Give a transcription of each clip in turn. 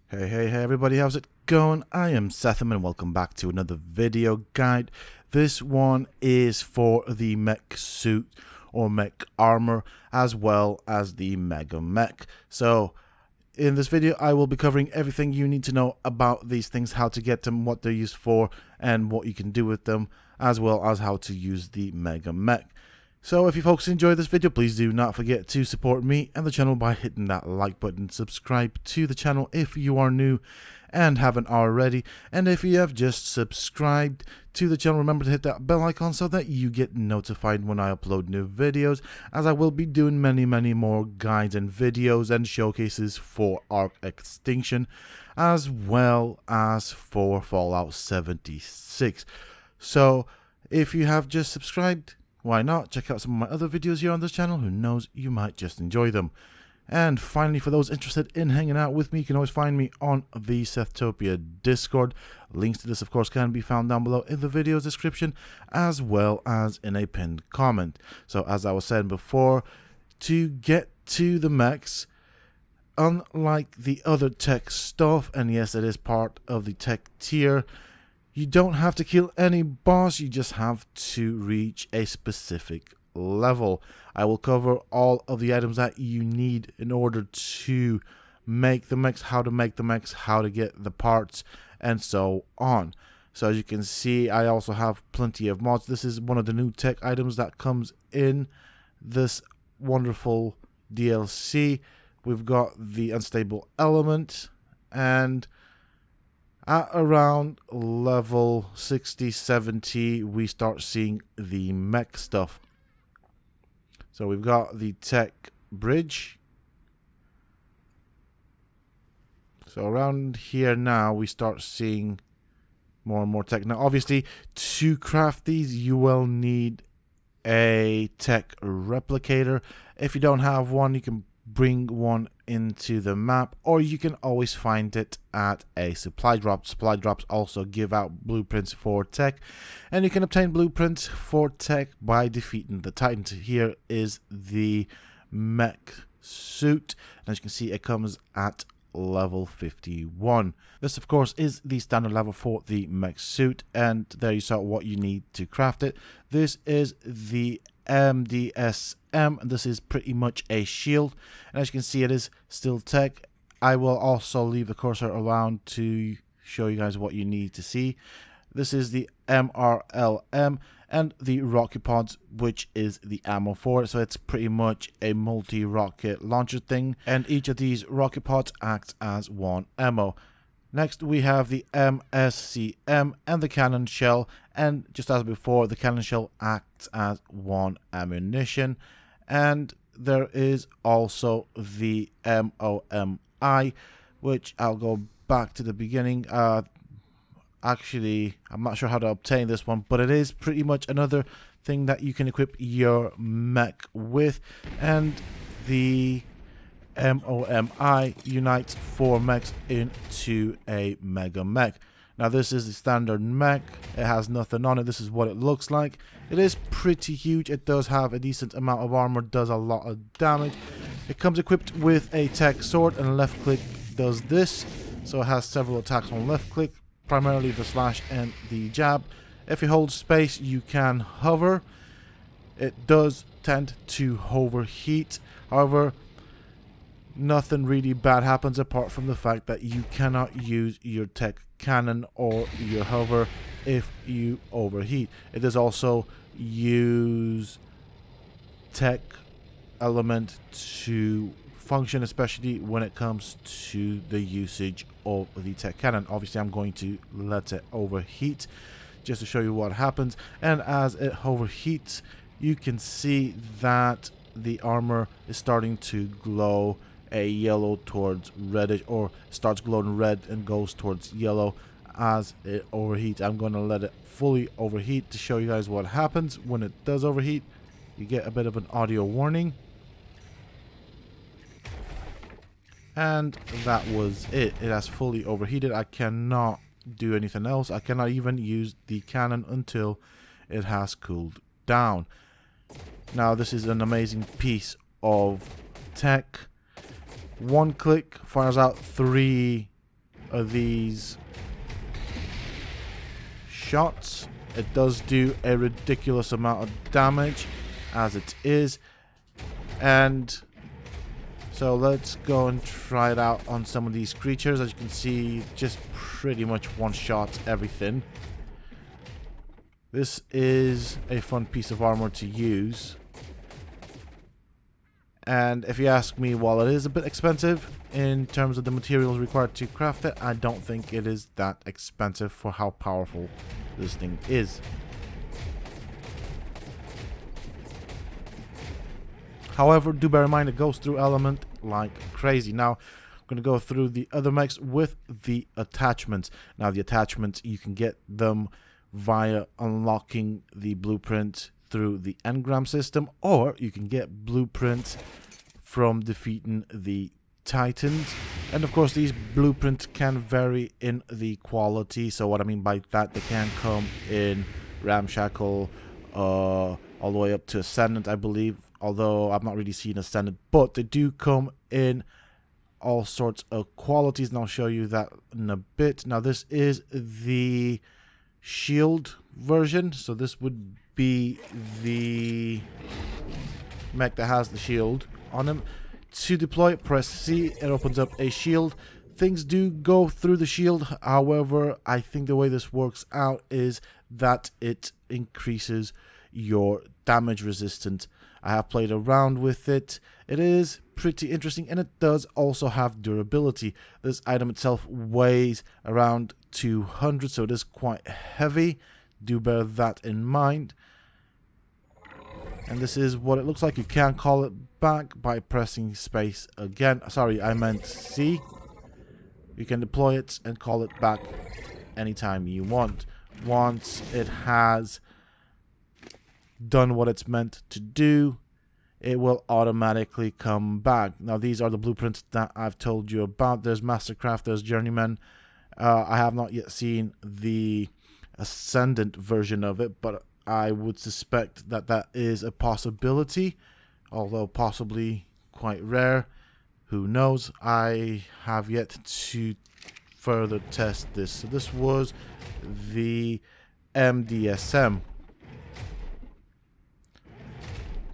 Hey everybody, how's it going? I am Sethum and welcome back to another video guide. This one is for the Mech Suit or Mech Armor as well as the Mega Mek. So in this video I will be covering everything you need to know about these things, how to get them, what they're used for and what you can do with them, as well as how to use the Mega Mek. So if you folks enjoyed this video, please do not forget to support me and the channel by hitting that like button. Subscribe to the channel if you are new and haven't already. And if you have just subscribed to the channel, remember to hit that bell icon so that you get notified when I upload new videos, as I will be doing many more guides and videos and showcases for Ark Extinction as well as for Fallout 76. So if you have just subscribed, why not check out some of my other videos here on this channel? Who knows, you might just enjoy them. And finally, for those interested in hanging out with me, you can always find me on the Sethtopia Discord. Links to this, of course, can be found down below in the video's description, as well as in a pinned comment. So as I was saying before, to get to the mechs, unlike the other tech stuff, and yes, it is part of the tech tier, you don't have to kill any boss, you just have to reach a specific level. I will cover all of the items that you need in order to make the mechs, how to make the mechs, how to get the parts, and so on. So as you can see, I also have plenty of mods. This is one of the new tech items that comes in this wonderful DLC. We've got the unstable element, and at around level 60-70 we start seeing the mech stuff. So we've got the tech bridge. So around here now we start seeing more and more tech. Now obviously to craft these you will need a tech replicator. If you don't have one, you can bring one into the map, or you can always find it at a supply drop. Supply drops also give out blueprints for tech, and you can obtain blueprints for tech by defeating the titans. Here is the Mech Suit, and as you can see, it comes at level 51. This of course is the standard level for the Mech Suit, and there you saw what you need to craft it. This is the MDSM, and this is pretty much a shield, and as you can see, it is still tech. I will also leave the cursor around to show you guys what you need to see. This is the MRLM and the rocket pods, which is the ammo for it. So it's pretty much a multi-rocket launcher thing, and each of these rocket pods acts as one ammo. Next we have the MSCM and the cannon shell, and just as before, the cannon shell acts as one ammunition. And there is also the MOMI, which I'll go back to the beginning. Actually, I'm not sure how to obtain this one, but it is pretty much another thing that you can equip your mech with, and the MOMI unites 4 mechs into a Mega Mek. Now this is the standard mech, it has nothing on it. This is what it looks like. It is pretty huge, it does have a decent amount of armor, does a lot of damage. It comes equipped with a tech sword, and left click does this. So it has several attacks on left click, primarily the slash and the jab. If you hold space you can hover. It does tend to overheat, however nothing really bad happens apart from the fact that you cannot use your tech cannon or your hover if you overheat. It does also use tech element to function, especially when it comes to the usage of the tech cannon. Obviously I'm going to let it overheat just to show you what happens, and as it overheats you can see that the armor is starting to glow a yellow towards reddish, or starts glowing red and goes towards yellow as it overheats. I'm going to let it fully overheat to show you guys what happens when it does overheat. You get a bit of an audio warning, and that was it. It has fully overheated. I cannot do anything else. I cannot even use the cannon until it has cooled down. Now this is an amazing piece of tech. One click fires out 3 of these shots. It does do a ridiculous amount of damage as it is. And so let's go and try it out on some of these creatures. As you can see, just pretty much one-shot everything. This is a fun piece of armor to use. And if you ask me, while it is a bit expensive in terms of the materials required to craft it, I don't think it is that expensive for how powerful this thing is. However, do bear in mind it goes through element like crazy. Now, I'm going to go through the other mechs with the attachments. Now, the attachments, you can get them via unlocking the blueprint through the engram system, or you can get blueprints from defeating the titans. And of course, these blueprints can vary in the quality. So what I mean by that, they can come in ramshackle, all the way up to ascendant, I believe, although I've not really seen ascendant, but they do come in all sorts of qualities, and I'll show you that in a bit. Now, this is the shield version, so this would be the mech that has the shield on him. To deploy, press C, it opens up a shield. Things do go through the shield, however, I think the way this works out is that it increases your damage resistance. I have played around with it. It is pretty interesting, and it does also have durability. This item itself weighs around 200, so it is quite heavy. Do bear that in mind. And this is what it looks like. You can call it back by pressing space again. Sorry, I meant C. You can deploy it and call it back anytime you want. Once it has done what it's meant to do, it will automatically come back. Now, these are the blueprints that I've told you about. There's Mastercraft, there's Journeyman. I have not yet seen the Ascendant version of it, but I would suspect that that is a possibility, although possibly quite rare. Who knows? I have yet to further test this. So this was the MDSM.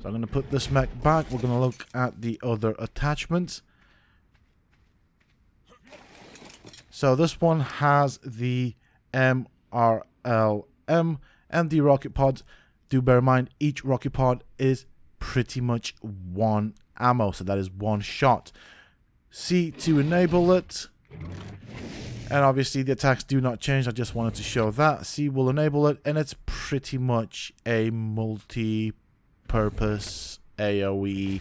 So I'm going to put this mech back. We're going to look at the other attachments. So this one has the MRLM and the rocket pods. Do bear in mind, each rocket pod is pretty much one ammo, so that is one shot. C to enable it. And obviously the attacks do not change. I just wanted to show that. C will enable it, and it's pretty much a multi-purpose AoE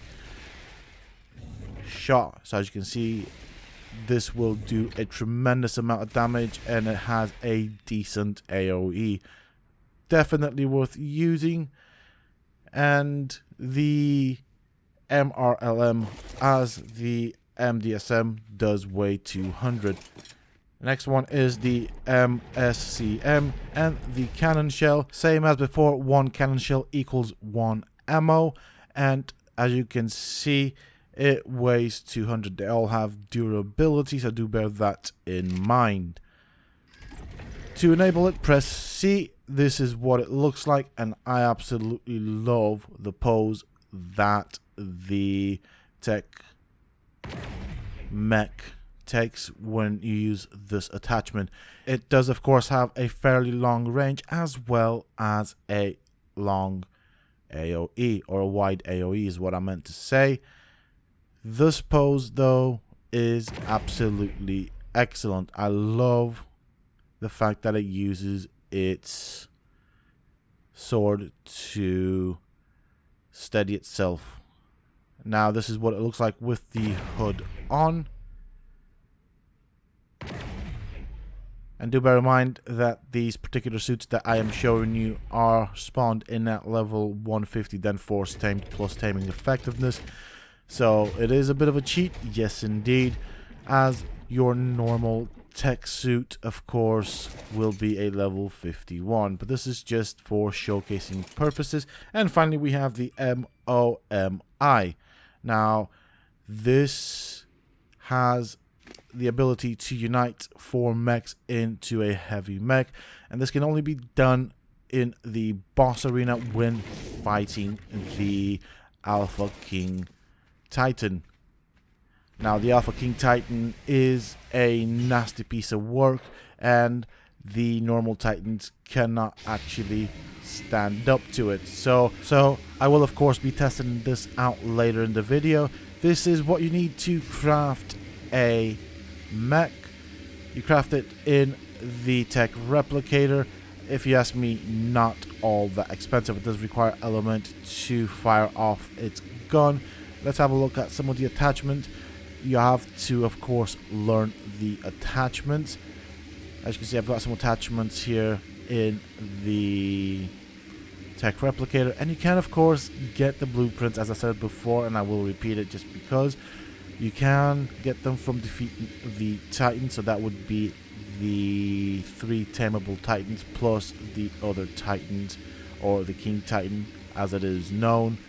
shot. So as you can see, this will do a tremendous amount of damage, and it has a decent AoE. Definitely worth using. And the MRLM, as the MDSM, does weigh 200. The next one is the MSCM and the cannon shell. Same as before, one cannon shell equals one ammo, and as you can see, it weighs 200. They all have durability, so do bear that in mind. To enable it, press C. This is what it looks like, and I absolutely love the pose that the Mech takes when you use this attachment. It does, of course, have a fairly long range as well as a long AoE, or a wide AoE is what I meant to say. This pose, though, is absolutely excellent. I love the fact that it uses its sword to steady itself. Now, this is what it looks like with the hood on. And do bear in mind that these particular suits that I am showing you are spawned in at level 150, then force tamed plus taming effectiveness. So it is a bit of a cheat, yes indeed, as your normal tech suit, of course, will be a level 51. But this is just for showcasing purposes. And finally, we have the MOMI. Now, this has the ability to unite 4 mechs into a heavy mech, and this can only be done in the boss arena when fighting the Alpha King Titan. Now, the Alpha King Titan is a nasty piece of work, and the normal Titans cannot actually stand up to it. So I will of course be testing this out later in the video. This is what you need to craft a mech. You craft it in the tech replicator. If you ask me, not all that expensive. It does require element to fire off its gun. Let's have a look at some of the attachments. You have to of course learn the attachments. As you can see, I've got some attachments here in the tech replicator, and you can of course get the blueprints, as I said before, and I will repeat it just because. You can get them from defeating the Titan, so that would be the 3 tameable Titans plus the other Titans, or the King Titan as it is known.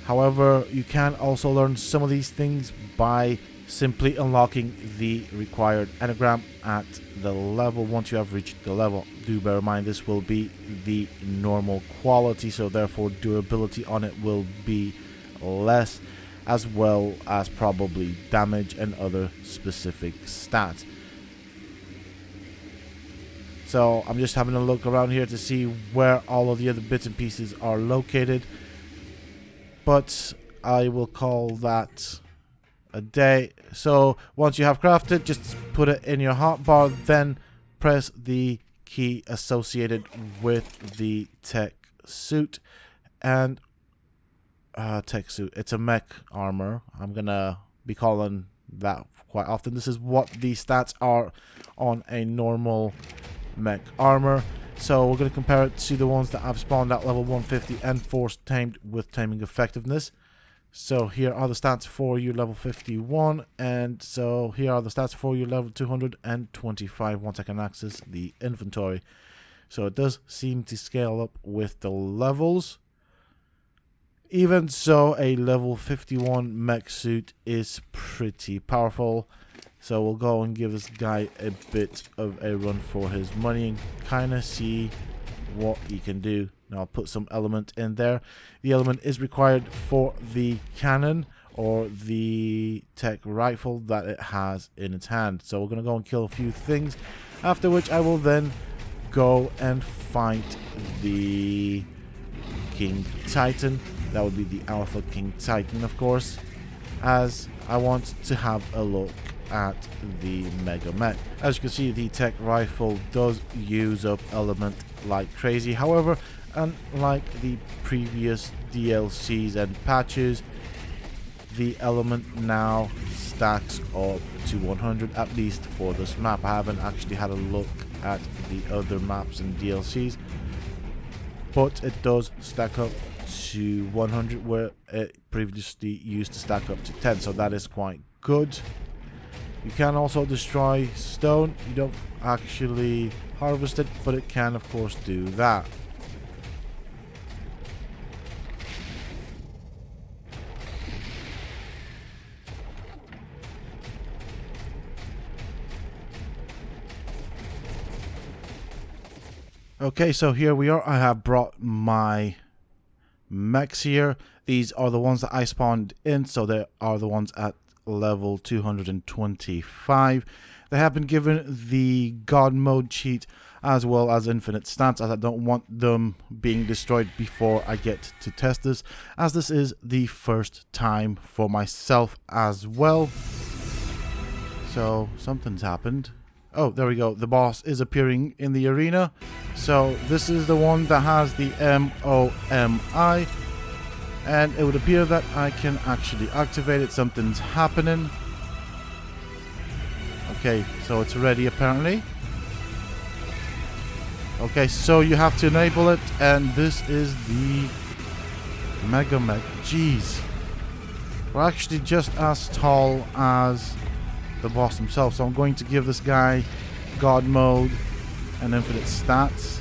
However, you can also learn some of these things by simply unlocking the required anagram at the level. Once you have reached the level, do bear in mind this will be the normal quality, so therefore durability on it will be less, as well as probably damage and other specific stats. So I'm just having a look around here to see where all of the other bits and pieces are located, but I will call that a day. So once you have crafted, just put it in your hotbar, then press the key associated with the tech suit, and tech suit, it's a mech armor. I'm gonna be calling that quite often. This is what the stats are on a normal mech armor. So we're gonna compare it to the ones that I've spawned at level 150 and force tamed with taming effectiveness. So here are the stats for you level 51, and so here are the stats for you level 225 once I can access the inventory. So it does seem to scale up with the levels. Even so, a level 51 mech suit is pretty powerful. So we'll go and give this guy a bit of a run for his money and kind of see what he can do. Now I'll put some element in there. The element is required for the cannon or the tech rifle that it has in its hand. So we're going to go and kill a few things, after which I will then go and fight the King Titan. That would be the Alpha King Titan, of course, as I want to have a look at the Mega Mek. As you can see, the tech rifle does use up element like crazy. However, unlike the previous DLCs and patches, the element now stacks up to 100, at least for this map. I haven't actually had a look at the other maps and DLCs, but it does stack up to 100 where it previously used to stack up to 10, so that is quite good. You can also destroy stone. You don't actually harvest it, but it can of course do that. Okay, so here we are. I have brought my mechs here. These are the ones that I spawned in, so they are the ones at level 225. They have been given the God mode cheat as well as infinite stats, as I don't want them being destroyed before I get to test this, as this is the first time for myself as well. So something's happened. Oh, there we go. The boss is appearing in the arena. So this is the one that has the MOMI. And it would appear that I can actually activate it. Something's happening. Okay, so it's ready apparently. Okay, so you have to enable it. And this is the Mega Mek. Jeez. We're actually just as tall as the boss himself, so I'm going to give this guy God mode and infinite stats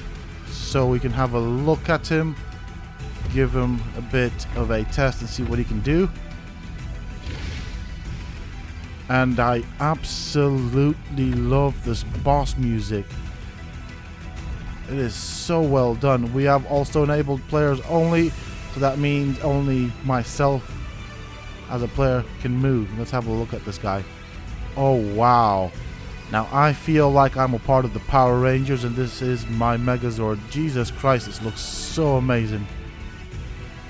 so we can have a look at him, give him a bit of a test and see what he can do. And I absolutely love this boss music. It is so well done. We have also enabled players only, so that means only myself as a player can move. Let's have a look at this guy. Oh wow. Now I feel like I'm a part of the Power Rangers and this is my Megazord. Jesus Christ, this looks so amazing.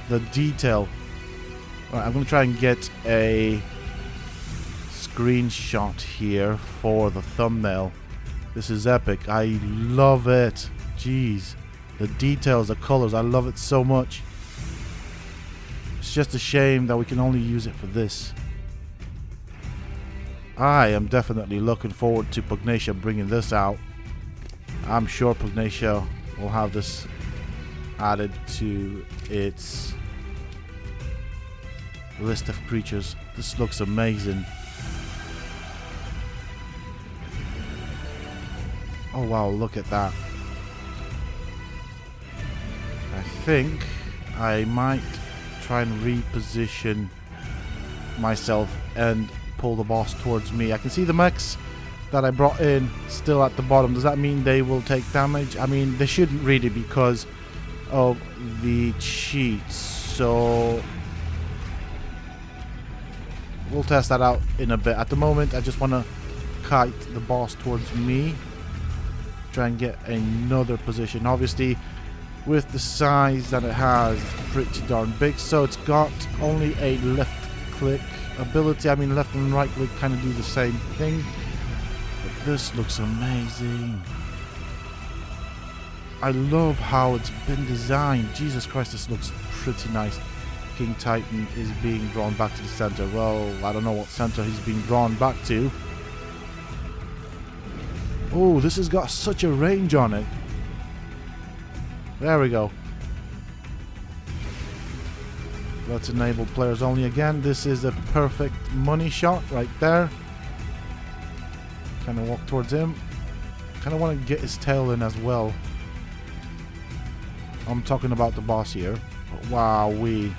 The detail. Alright, I'm going to try and get a screenshot here for the thumbnail. This is epic. I love it. Jeez. The details, the colors, I love it so much. It's just a shame that we can only use it for this. I am definitely looking forward to Pugnacia bringing this out. I'm sure Pugnacia will have this added to its list of creatures. This looks amazing. Oh wow, look at that. I think I might try and reposition myself and pull the boss towards me. I can see the mechs that I brought in still at the bottom. Does that mean they will take damage? I mean, they shouldn't really because of the cheats. So we'll test that out in a bit. At the moment, I just want to kite the boss towards me. Try and get another position. Obviously, with the size that it has, it's pretty darn big. So it's got only a left click ability. I mean, left and right click kind of do the same thing. But this looks amazing. I love how it's been designed. Jesus Christ, this looks pretty nice. King Titan is being drawn back to the center. Well, I don't know what center he's being drawn back to. Oh, this has got such a range on it. There we go. Let's enable players only again. This is a perfect money shot right there. Kind of walk towards him. Kind of want to get his tail in as well. I'm talking about the boss here. But wowee.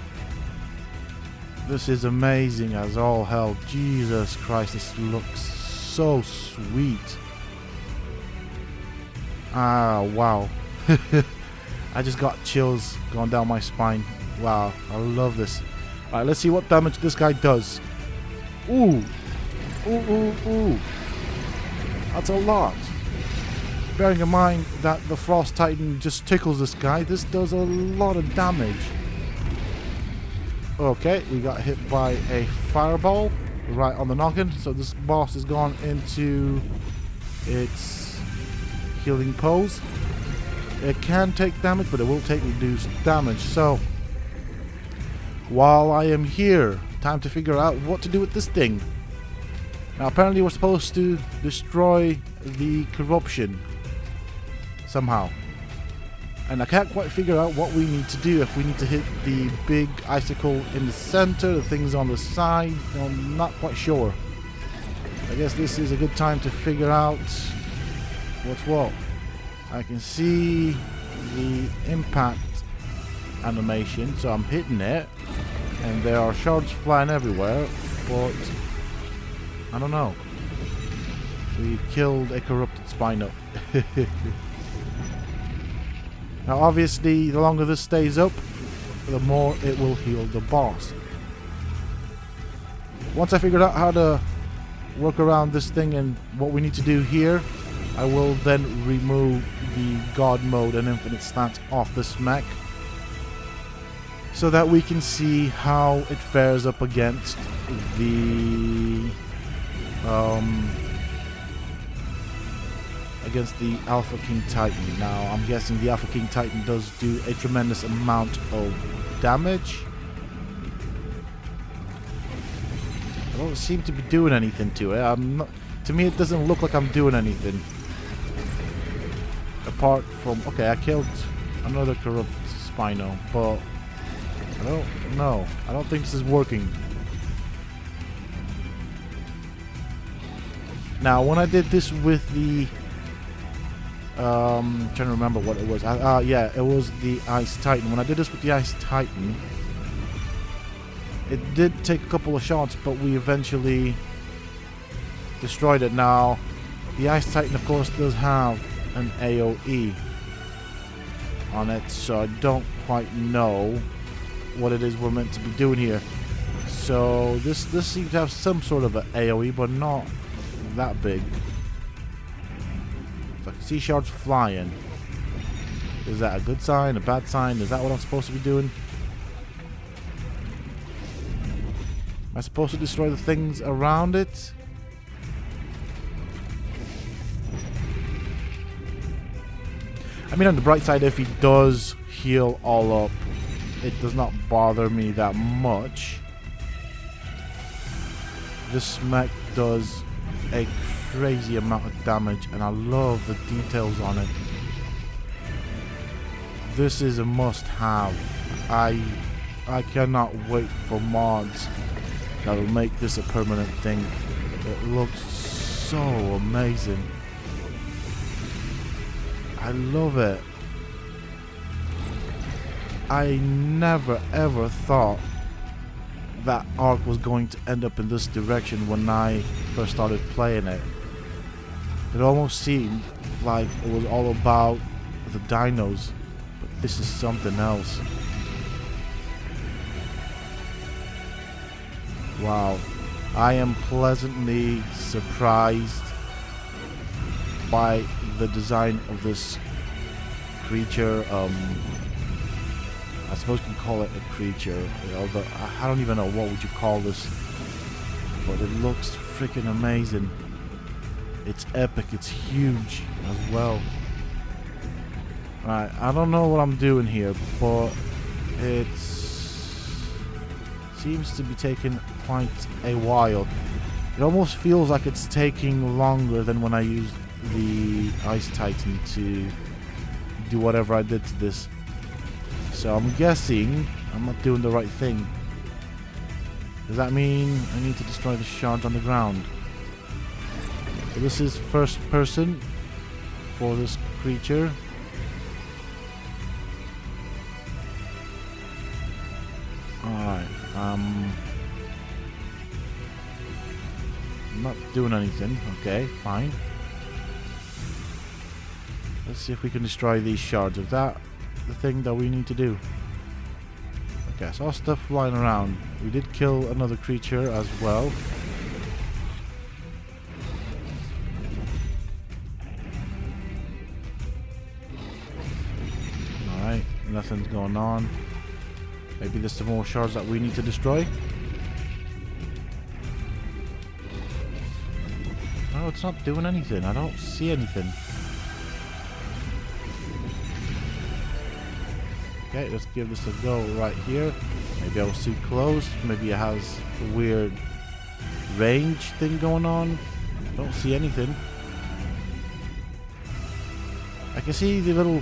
This is amazing as all hell. Jesus Christ, this looks so sweet. Ah, wow. I just got chills going down my spine. Wow, I love this. Alright, let's see what damage this guy does. Ooh. Ooh, ooh, ooh. That's a lot. Bearing in mind that the Frost Titan just tickles this guy, this does a lot of damage. Okay, we got hit by a fireball right on the noggin. So this boss has gone into its healing pose. It can take damage, but it will take reduced damage. So while I am here, time to figure out what to do with this thing. Now apparently we're supposed to destroy the corruption somehow. And I can't quite figure out what we need to do. If we need to hit the big icicle in the center, the things on the side, I'm not quite sure. I guess this is a good time to figure out what's what. I can see the impact animation, so I'm hitting it, and there are shards flying everywhere, but I don't know. We've killed a corrupted Spino. Now obviously the longer this stays up, the more it will heal the boss. Once I figured out how to work around this thing and what we need to do here, I will then remove the God mode and infinite stats off this mech, so that we can see how it fares up against the Alpha King Titan. Now I'm guessing the Alpha King Titan does do a tremendous amount of damage. I don't seem to be doing anything to it. To me it doesn't look like I'm doing anything. Apart from, okay, I killed another corrupt Spino, but I don't know. I don't think this is working. Now, when I did this with the, trying to remember what it was. Yeah, it was the Ice Titan. When I did this with the Ice Titan, it did take a couple of shots, but we eventually destroyed it. Now, the Ice Titan, of course, does have an AoE on it, so I don't quite know what it is we're meant to be doing here. So this seems to have some sort of an AoE, but not that big. So I can see shards flying. Is that a good sign, a bad sign? Is that what I'm supposed to be doing? Am I supposed to destroy the things around it? I mean, on the bright side, if he does heal all up, it does not bother me that much. This mech does a crazy amount of damage, and I love the details on it. This is a must-have. I cannot wait for mods that will make this a permanent thing. It looks so amazing. I love it. I never ever thought that Ark was going to end up in this direction when I first started playing it. It almost seemed like it was all about the dinos, but this is something else. Wow, I am pleasantly surprised by the design of this creature. I suppose you can call it a creature, although I don't even know what would you call this, but it looks freaking amazing. It's epic, it's huge as well. Alright, I don't know what I'm doing here, but it seems to be taking quite a while. It almost feels like it's taking longer than when I used the Ice Titan to do whatever I did to this. So I'm guessing I'm not doing the right thing. Does that mean I need to destroy the shards on the ground? So this is first person for this creature. Alright, I'm not doing anything. Okay, fine. Let's see if we can destroy these shards. Is that the thing that we need to do? Okay, I saw stuff flying around. We did kill another creature as well. Alright, nothing's going on. Maybe there's some more shards that we need to destroy. No, it's not doing anything. I don't see anything. Okay, let's give this a go right here. Maybe I was too close. Maybe it has a weird range thing going on. Don't see anything. I can see the little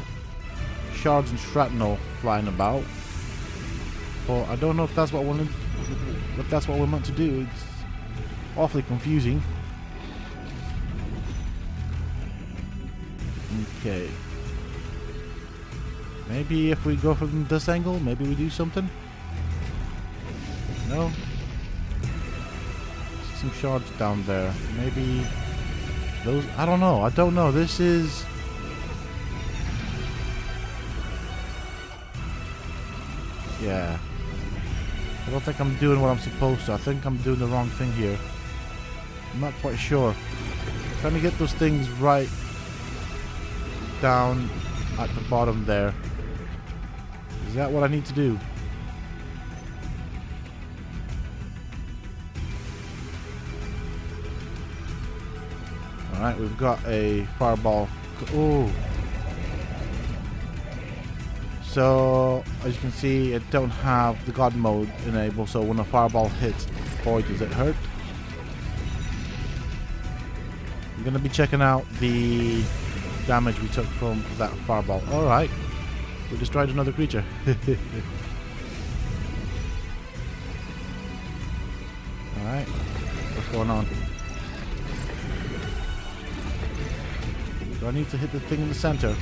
shards and shrapnel flying about, but I don't know if that's what we're meant to do. It's awfully confusing. Okay. Maybe if we go from this angle, maybe we do something? No? See some shards down there. Maybe those... I don't know. I don't know. This is... Yeah. I don't think I'm doing what I'm supposed to. I think I'm doing the wrong thing here. I'm not quite sure. I'm trying to get those things right down at the bottom there. Is that what I need to do? Alright, we've got a fireball. Oh! So, as you can see, I don't have the God mode enabled, so when a fireball hits, boy does it hurt. I'm going to be checking out the damage we took from that fireball. Alright. We destroyed another creature. Alright. What's going on? Do I need to hit the thing in the center?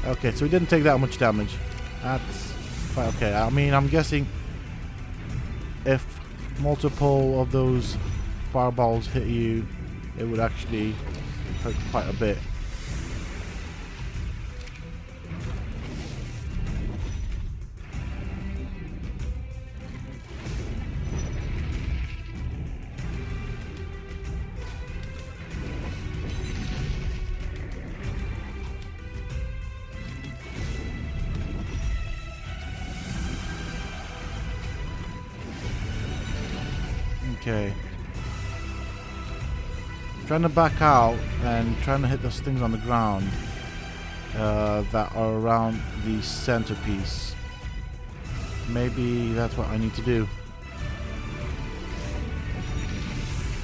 Okay, so we didn't take that much damage. That's quite okay. I mean, I'm guessing if multiple of those fireballs hit you, it would actually hurt quite a bit. Okay. Trying to back out and trying to hit those things on the ground that are around the centerpiece. Maybe that's what I need to do.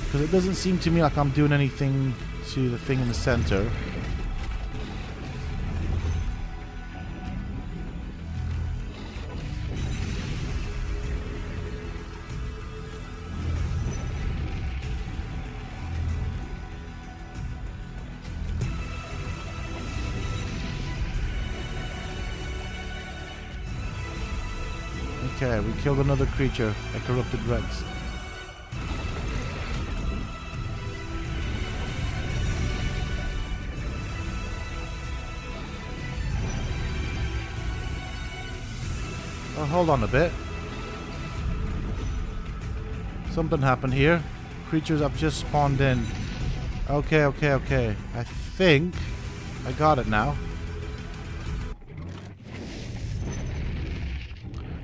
Because it doesn't seem to me like I'm doing anything to the thing in the center. Okay, we killed another creature, a corrupted Rex. Oh, hold on a bit. Something happened here. Creatures have just spawned in. Okay. I think I got it now.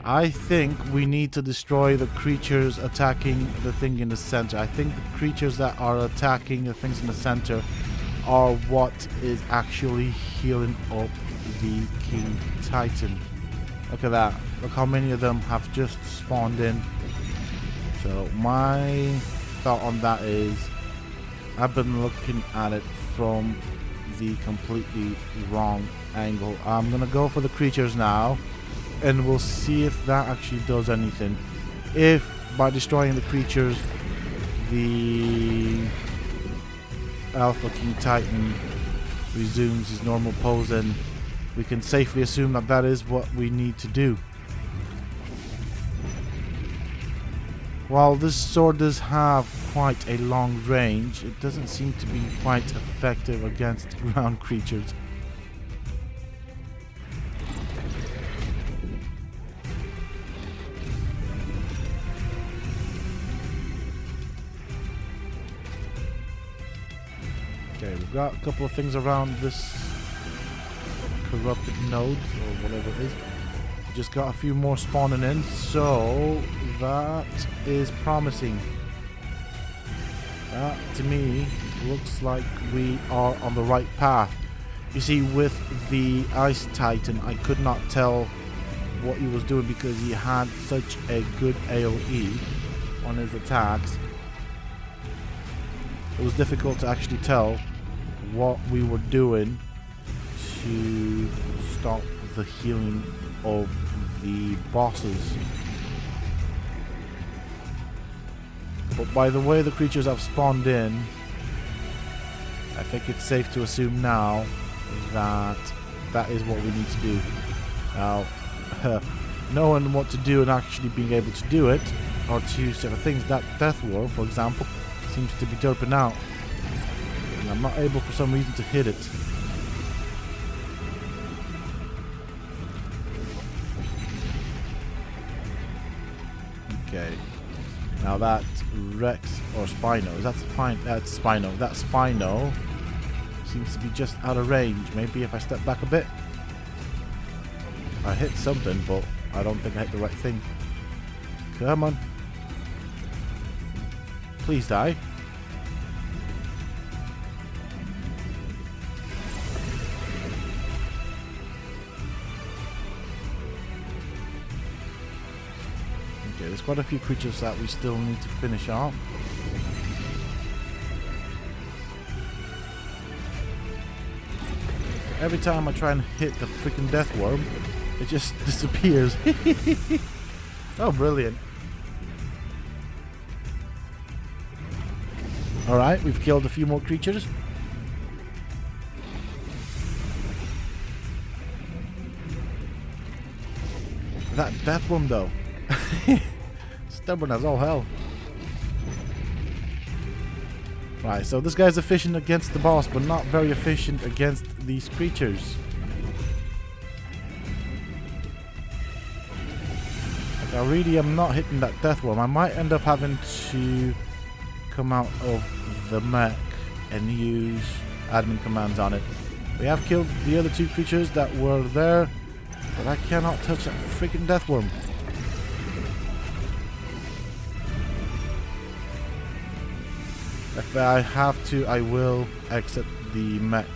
I think we need to destroy the creatures attacking the thing in the center. I think the creatures that are attacking the things in the center are what is actually healing up the King Titan. Look at that. Look how many of them have just spawned in. So my thought on that is I've been looking at it from the completely wrong angle. I'm going to go for the creatures now. And we'll see if that actually does anything. If by destroying the creatures the Alpha King Titan resumes his normal pose, then we can safely assume that that is what we need to do. While this sword does have quite a long range, it doesn't seem to be quite effective against ground creatures. Okay, we've got a couple of things around this corrupted node, or whatever it is. Just got a few more spawning in, so that is promising. That, to me, looks like we are on the right path. You see, with the Ice Titan, I could not tell what he was doing because he had such a good AoE on his attacks. It was difficult to actually tell what we were doing to stop the healing of the bosses. But by the way the creatures have spawned in, I think it's safe to assume now that that is what we need to do. Now, knowing what to do and actually being able to do it are two separate things. That Death Worm, for example, seems to be derping out, and I'm not able for some reason to hit it. Okay, now that Rex or Spino, that's Spino. That Spino seems to be just out of range. Maybe if I step back a bit, I hit something, but I don't think I hit the right thing. Come on. Please die. Okay, there's quite a few creatures that we still need to finish off. Every time I try and hit the freaking Death Worm, it just disappears. Oh, brilliant. Alright, we've killed a few more creatures. That Death Worm though. Stubborn as all hell. Right, so this guy's efficient against the boss, but not very efficient against these creatures. Like, I really am not hitting that death worm. I might end up having to come out of the mech and use admin commands on it. We have killed the other two creatures that were there, but I cannot touch that freaking death worm. If I have to, I will exit the mech.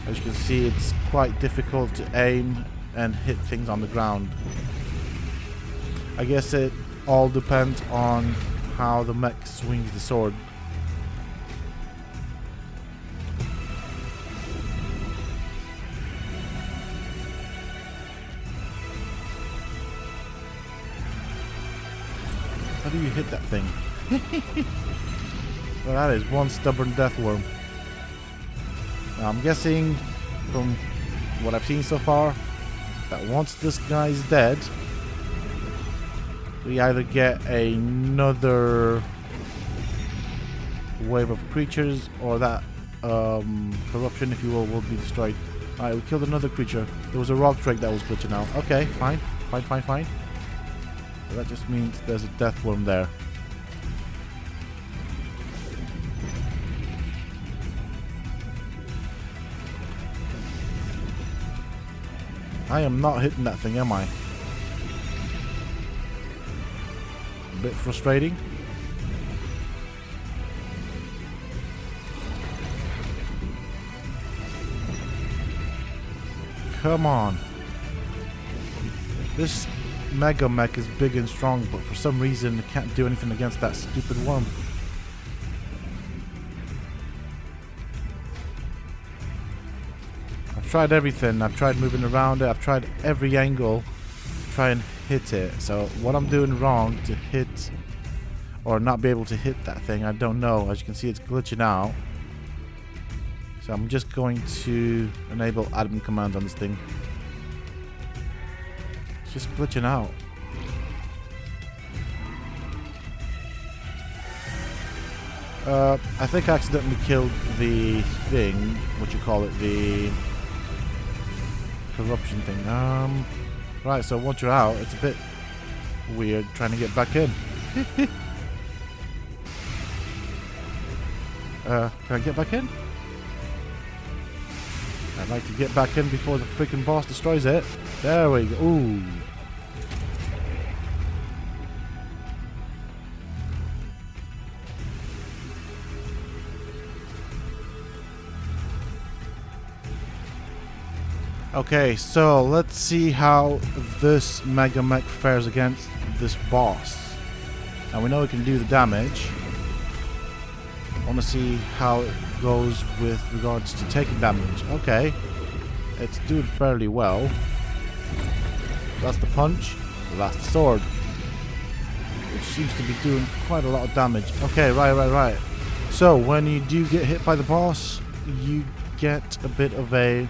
As you can see, it's quite difficult to aim and hit things on the ground. I guess it all depends on how the mech swings the sword. How do you hit that thing? Well, that is one stubborn death worm. Now, I'm guessing from what I've seen so far that once this guy's dead, we either get another wave of creatures or that corruption, if you will be destroyed. Alright, we killed another creature. There was a rock drake that was glitching out. Okay, fine. So that just means there's a death worm there. I am not hitting that thing, am I? A bit frustrating. Come on. This Mega Mek is big and strong, but for some reason it can't do anything against that stupid worm. I've tried everything. I've tried moving around it. I've tried every angle to try and hit it. So what I'm doing wrong to hit or not be able to hit that thing, I don't know. As you can see, it's glitching out. So I'm just going to enable admin commands on this thing. It's just glitching out. I think I accidentally killed the thing, what you call it, the corruption thing. Right, so once you're out, it's a bit weird trying to get back in. Can I get back in? I'd like to get back in before the freaking boss destroys it. There we go. Ooh. Okay, so let's see how this Mega Mek fares against this boss. Now we know it can do the damage. I want to see how it goes with regards to taking damage. Okay, it's doing fairly well. That's the punch, that's the sword, which seems to be doing quite a lot of damage. Okay, right. So when you do get hit by the boss, you get a bit of a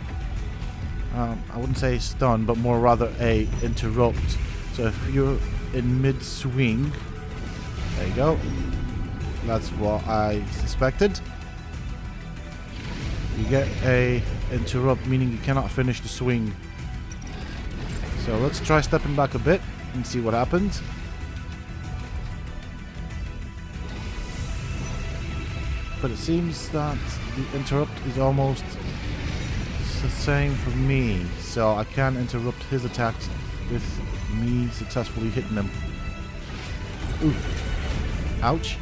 I wouldn't say stun, but more rather a interrupt. So if you're in mid-swing, there you go. That's what I suspected. You get a interrupt, meaning you cannot finish the swing. So let's try stepping back a bit and see what happens. But it seems that the interrupt is almost the same for me, so I can interrupt his attacks with me successfully hitting him. Ooh. Ouch.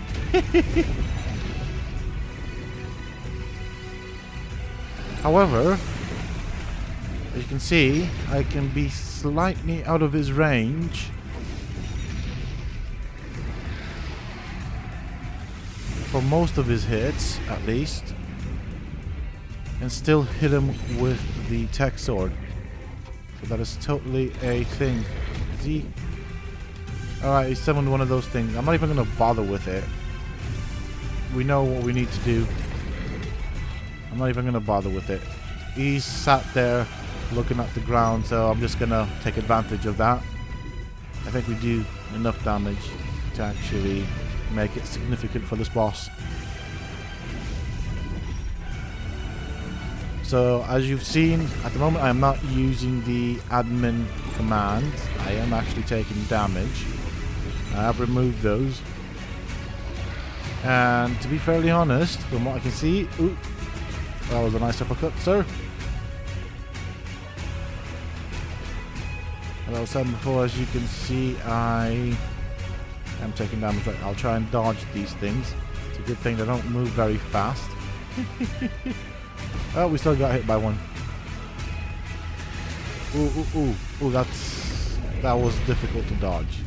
However, as you can see, I can be slightly out of his range. For most of his hits, at least. And still hit him with the tech sword. So that is totally a thing. Is he? Alright, he summoned one of those things. I'm not even going to bother with it. We know what we need to do. I'm not even going to bother with it. He's sat there looking at the ground, so I'm just going to take advantage of that. I think we do enough damage to actually make it significant for this boss. So as you've seen, at the moment I am not using the admin command. I am actually taking damage. I have removed those. And to be fairly honest, from what I can see, ooh, that was a nice uppercut, sir. As I was saying before, as you can see, I am taking damage. Right, I'll try and dodge these things. It's a good thing they don't move very fast. Oh, we still got hit by one. Ooh, that was difficult to dodge.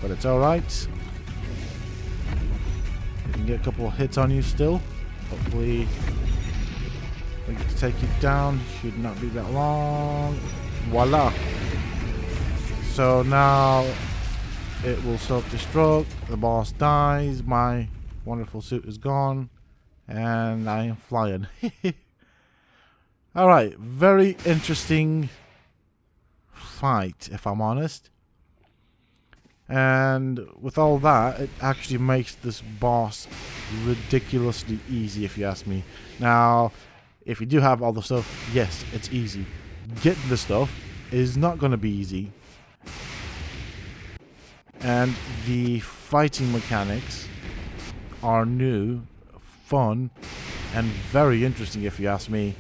But it's alright. You can get a couple of hits on you still. Hopefully we get to take you down. Should not be that long. Voila. So now it will self-destruct. The boss dies. My wonderful suit is gone. And I am flying. Alright, very interesting fight, if I'm honest. And with all that, it actually makes this boss ridiculously easy, if you ask me. Now, if you do have all the stuff, yes, it's easy. Getting the stuff is not going to be easy. And the fighting mechanics are new, fun, and very interesting, if you ask me.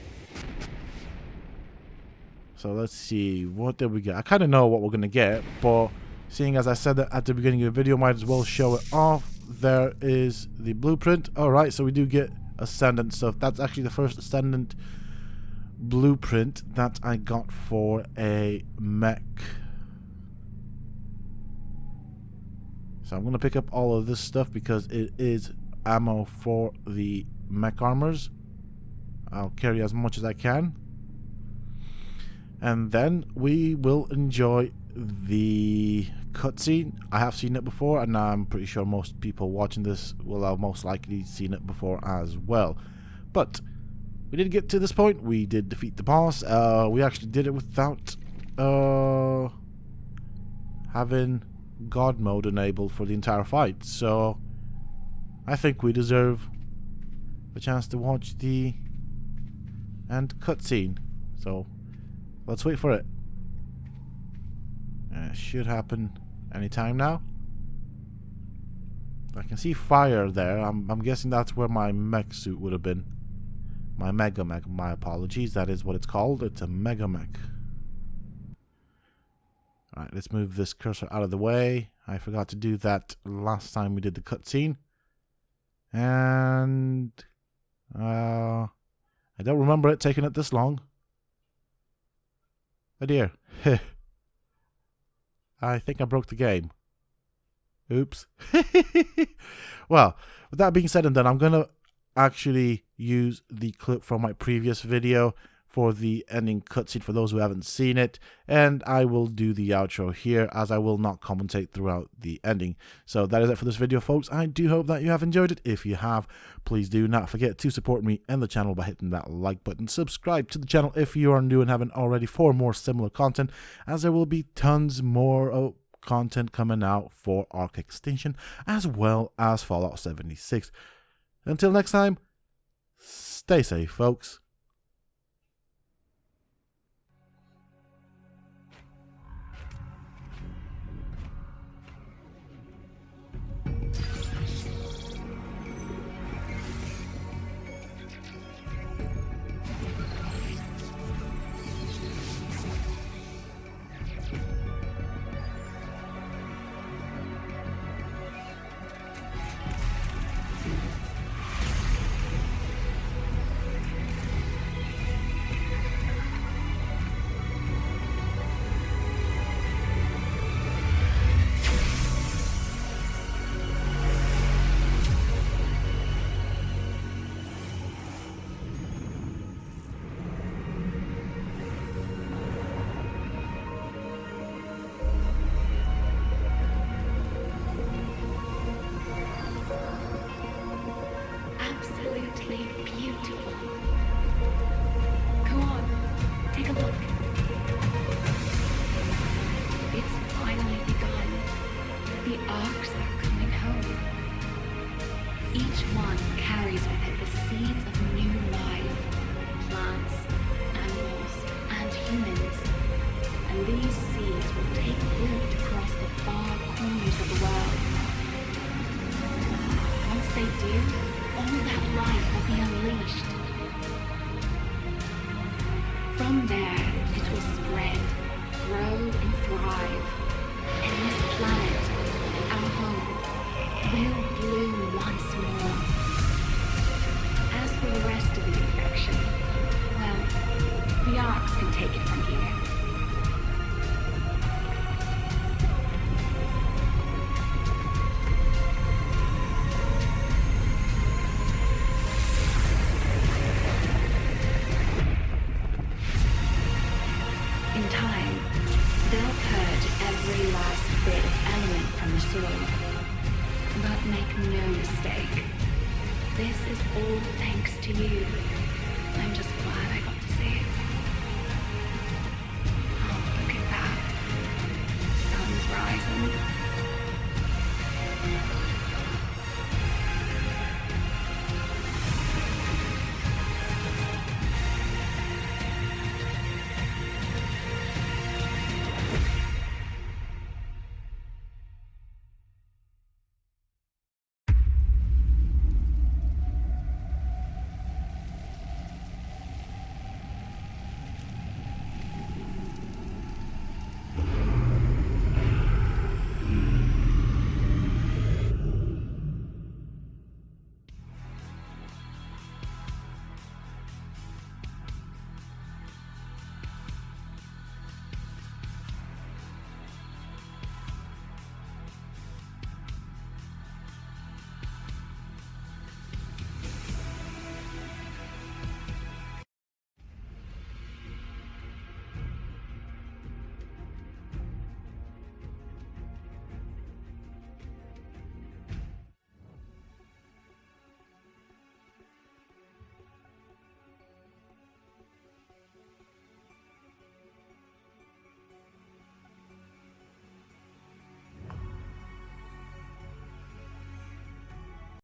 So let's see, what did we get? I kind of know what we're going to get, but seeing as I said that at the beginning of the video, might as well show it off. There is the blueprint. Alright, so we do get Ascendant stuff. That's actually the first Ascendant blueprint that I got for a mech. So I'm going to pick up all of this stuff because it is ammo for the mech armors. I'll carry as much as I can. And then we will enjoy the cutscene. I have seen it before, and I'm pretty sure most people watching this will have most likely seen it before as well. But we did get to this point. We did defeat the boss. We actually did it without having God mode enabled for the entire fight. So I think we deserve a chance to watch the end cutscene. So let's wait for it. It should happen anytime now. I can see fire there. I'm guessing that's where my mech suit would have been. My Mega Mek. My apologies. That is what it's called. It's a Mega Mek. Alright, let's move this cursor out of the way. I forgot to do that last time we did the cutscene. And I don't remember it taking it this long. Oh dear. I think I broke the game. Oops. Well, with that being said and done, I'm going to actually use the clip from my previous video for the ending cutscene for those who haven't seen it, and I will do the outro here as I will not commentate throughout the ending. So that is it for this video, folks. I do hope that you have enjoyed it. If you have, please do not forget to support me and the channel by hitting that like button. Subscribe to the channel if you are new and haven't already for more similar content, as there will be tons more content coming out for Ark Extinction as well as Fallout 76. Until next time, stay safe, folks. carries with it the seeds of new life, plants, animals, and humans. And these seeds will take root across the far corners of the world. Once they do, all that life will be unleashed. From there, it will spread, grow, and thrive. And this planet, our home, will bloom once more. As for the rest of the infection, well, the Arks can take it from here. In time, they'll purge every last bit of element from the soil. But make no mistake, this is all thanks to you. I'm just glad I got to see it. Oh, look at that. Sun's rising.